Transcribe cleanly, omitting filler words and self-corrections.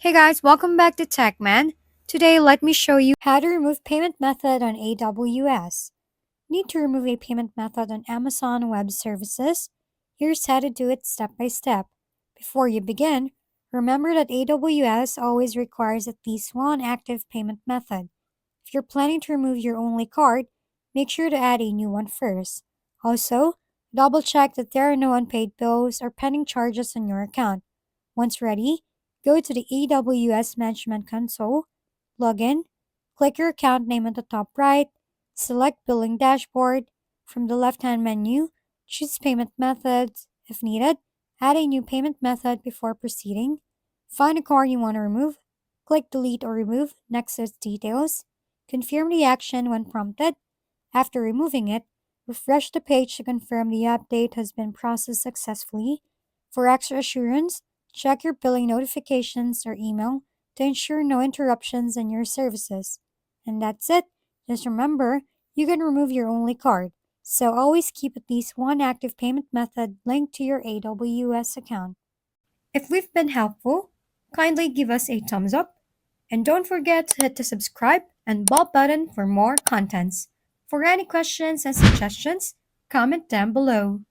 Hey guys, welcome back to TechMan. Today, let me show you how to remove payment method on AWS. Need to remove a payment method on Amazon Web Services? Here's how to do it step by step. Before you begin, remember that AWS always requires at least one active payment method. If you're planning to remove your only card, make sure to add a new one first. Also, double check that there are no unpaid bills or pending charges on your account. Once ready, go to the AWS Management Console, log in, click your account name at the top right, select Billing Dashboard. From the left-hand menu, choose Payment Methods. If needed, add a new payment method before proceeding. Find a card you want to remove, click Delete or Remove next to its details. Confirm the action when prompted. After removing it, refresh the page to confirm the update has been processed successfully. For extra assurance, check your billing notifications or email to ensure no interruptions in your services. And that's it. Just remember, you can remove your only card, so always keep at least one active payment method linked to your AWS account. If we've been helpful, kindly give us a thumbs up and don't forget to hit the subscribe and bell button for more contents. For any questions and suggestions, comment down below.